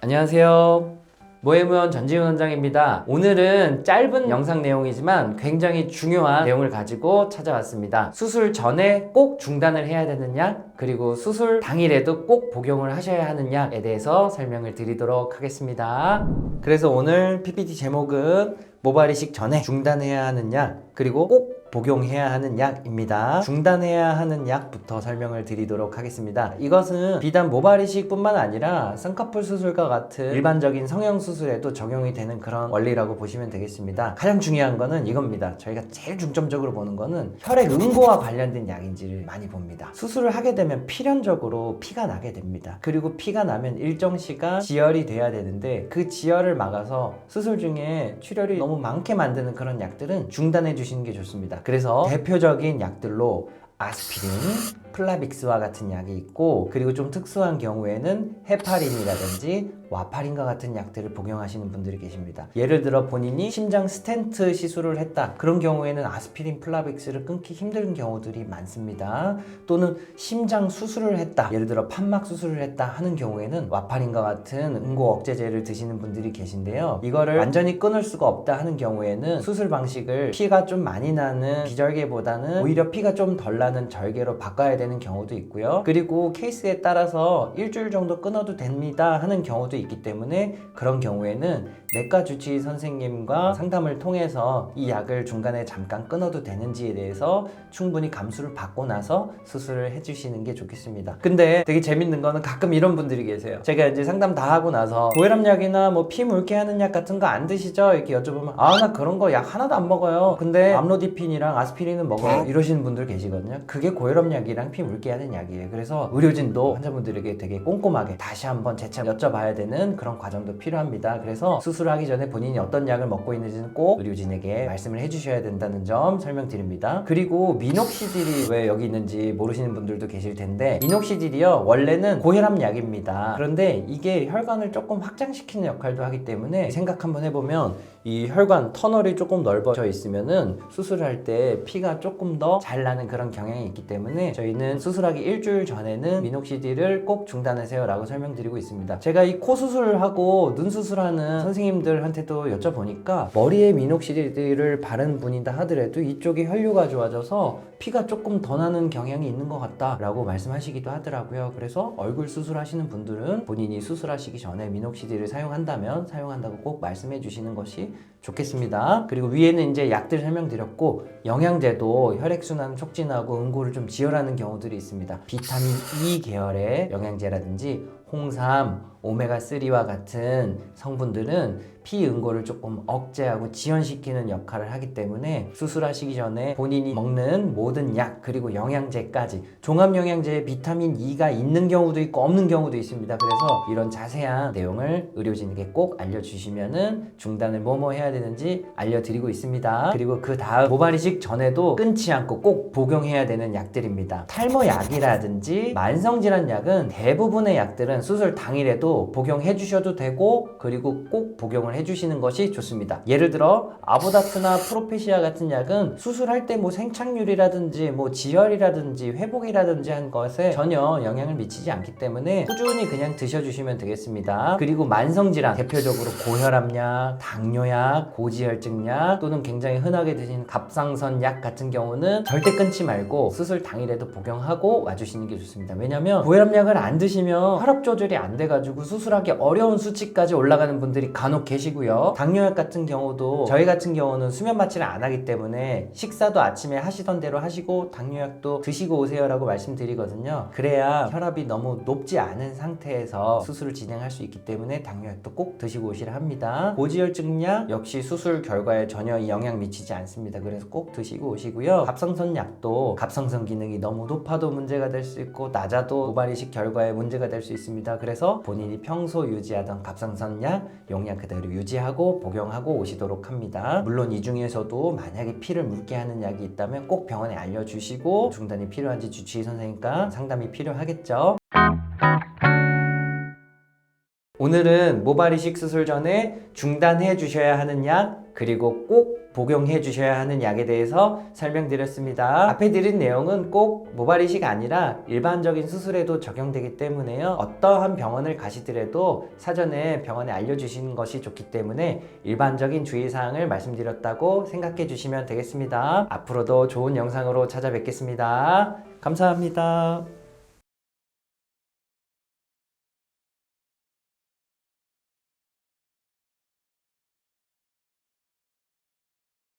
안녕하세요. 모해무원 전지훈 원장입니다. 오늘은 짧은 영상 내용이지만 굉장히 중요한 내용을 가지고 찾아왔습니다. 수술 전에 꼭 중단을 해야 되는 약, 그리고 수술 당일에도 꼭 복용을 하셔야 하는 약에 대해서 설명을 드리도록 하겠습니다. 그래서 오늘 PPT 제목은 모발 이식 전에 중단해야 하는 약, 그리고 꼭 복용해야 하는 약입니다. 중단해야 하는 약부터 설명을 드리도록 하겠습니다. 이것은 비단 모발 이식뿐만 아니라 쌍꺼풀 수술과 같은 일반적인 성형 수술에도 적용이 되는 그런 원리라고 보시면 되겠습니다. 가장 중요한 거는 이겁니다. 저희가 제일 중점적으로 보는 거는 혈액 응고와 관련된 약인지를 많이 봅니다. 수술을 하게 되면 필연적으로 피가 나게 됩니다. 그리고 피가 나면 일정 시간 지혈이 돼야 되는데 그 지혈을 막아서 수술 중에 출혈이 너무 많게 만드는 그런 약들은 중단해 주시는 게 좋습니다. 그래서 대표적인 약들로 아스피린, 플라빅스와 같은 약이 있고, 그리고 좀 특수한 경우에는 헤파린이라든지 와파린과 같은 약들을 복용하시는 분들이 계십니다. 예를 들어 본인이 심장 스텐트 시술을 했다, 그런 경우에는 아스피린, 플라빅스를 끊기 힘든 경우들이 많습니다. 또는 심장 수술을 했다, 예를 들어 판막 수술을 했다 하는 경우에는 와파린과 같은 응고 억제제를 드시는 분들이 계신데요, 이거를 완전히 끊을 수가 없다 하는 경우에는 수술 방식을 피가 좀 많이 나는 비절개보다는 오히려 피가 좀 덜 나는 절개로 바꿔야 되는 경우도 있고요. 그리고 케이스에 따라서 일주일 정도 끊어도 됩니다 하는 경우도 있기 때문에, 그런 경우에는 내과 주치의 선생님과 상담을 통해서 이 약을 중간에 잠깐 끊어도 되는지에 대해서 충분히 감수를 받고 나서 수술을 해주시는 게 좋겠습니다. 근데 되게 재밌는 거는 가끔 이런 분들이 계세요. 제가 이제 상담 다 하고 나서 고혈압 약이나 뭐 피 묽게 하는 약 같은 거 안 드시죠? 이렇게 여쭤보면 나 그런 거 약 하나도 안 먹어요. 근데 암로디핀이랑 아스피린은 먹어요. 이러시는 분들 계시거든요. 그게 고혈압 약이랑 피 묽게 하는 약이에요. 그래서 의료진도 환자분들에게 되게 꼼꼼하게 다시 한번 재차 여쭤봐야 되는 그런 과정도 필요합니다. 그래서 수술하기 전에 본인이 어떤 약을 먹고 있는지는 꼭 의료진에게 말씀을 해주셔야 된다는 점 설명드립니다. 그리고 미녹시딜이 왜 여기 있는지 모르시는 분들도 계실 텐데, 미녹시딜이요 원래는 고혈압 약입니다. 그런데 이게 혈관을 조금 확장시키는 역할도 하기 때문에, 생각 한번 해보면 이 혈관 터널이 조금 넓어져 있으면은 수술할 때 피가 조금 더 잘 나는 그런 경향이 있기 때문에 저희는 수술하기 일주일 전에는 미녹시딜을 꼭 중단하세요 라고 설명드리고 있습니다. 제가 이 코 수술을 하고 눈 수술하는 선생님들한테도 여쭤보니까 머리에 미녹시딜을 바른 분이다 하더라도 이쪽이 혈류가 좋아져서 피가 조금 더 나는 경향이 있는 것 같다 라고 말씀하시기도 하더라고요. 그래서 얼굴 수술하시는 분들은 본인이 수술하시기 전에 미녹시딜을 사용한다면 사용한다고 꼭 말씀해 주시는 것이 좋겠습니다. 그리고 위에는 이제 약들 설명드렸고, 영양제도 혈액순환 촉진하고 응고를 좀 지혈하는 경우들이 있습니다. 비타민 E 계열의 영양제라든지 홍삼, 오메가3와 같은 성분들은 피 응고를 조금 억제하고 지연시키는 역할을 하기 때문에 수술하시기 전에 본인이 먹는 모든 약, 그리고 영양제까지, 종합영양제에 비타민 E가 있는 경우도 있고 없는 경우도 있습니다. 그래서 이런 자세한 내용을 의료진에게 꼭 알려주시면은 중단을 뭐뭐 해야 되는지 알려드리고 있습니다. 그리고 그 다음 모발 이식 전에도 끊지 않고 꼭 복용해야 되는 약들입니다. 탈모약이라든지 만성질환 약은 대부분의 약들은 수술 당일에도 복용해 주셔도 되고, 그리고 꼭 복용을 해주시는 것이 좋습니다. 예를 들어 아보다트나 프로페시아 같은 약은 수술할 때 뭐 생착률이라든지 뭐 지혈이라든지 회복이라든지 한 것에 전혀 영향을 미치지 않기 때문에 꾸준히 그냥 드셔주시면 되겠습니다. 그리고 만성질환, 대표적으로 고혈압약, 당뇨약, 고지혈증약, 또는 굉장히 흔하게 드시는 갑상선약 같은 경우는 절대 끊지 말고 수술 당일에도 복용하고 와주시는 게 좋습니다. 왜냐면 고혈압약을 안 드시면 혈압 조절이 안 돼가지고 수술하기 어려운 수치까지 올라가는 분들이 간혹 계시고요. 당뇨약 같은 경우도 저희 같은 경우는 수면 마취를 안 하기 때문에 식사도 아침에 하시던 대로 하시고 당뇨약도 드시고 오세요 라고 말씀드리거든요. 그래야 혈압이 너무 높지 않은 상태에서 수술을 진행할 수 있기 때문에 당뇨약도 꼭 드시고 오시라 합니다. 고지혈증약 역시 수술 결과에 전혀 영향 미치지 않습니다. 그래서 꼭 드시고 오시고요. 갑상선약도 갑상선 기능이 너무 높아도 문제가 될 수 있고 낮아도 모발 이식 결과에 문제가 될 수 있습니다. 그래서 본인이 평소 유지하던 갑상선약 용량 그대로 유지하고 복용하고 오시도록 합니다. 물론 이 중에서도 만약에 피를 묽게 하는 약이 있다면 꼭 병원에 알려주시고, 중단이 필요한지 주치의 선생님과 상담이 필요하겠죠. 오늘은 모발 이식 수술 전에 중단해 주셔야 하는 약, 그리고 꼭 복용해 주셔야 하는 약에 대해서 설명드렸습니다. 앞에 드린 내용은 꼭 모발 이식 아니라 일반적인 수술에도 적용되기 때문에요. 어떠한 병원을 가시더라도 사전에 병원에 알려주시는 것이 좋기 때문에 일반적인 주의사항을 말씀드렸다고 생각해 주시면 되겠습니다. 앞으로도 좋은 영상으로 찾아뵙겠습니다. 감사합니다.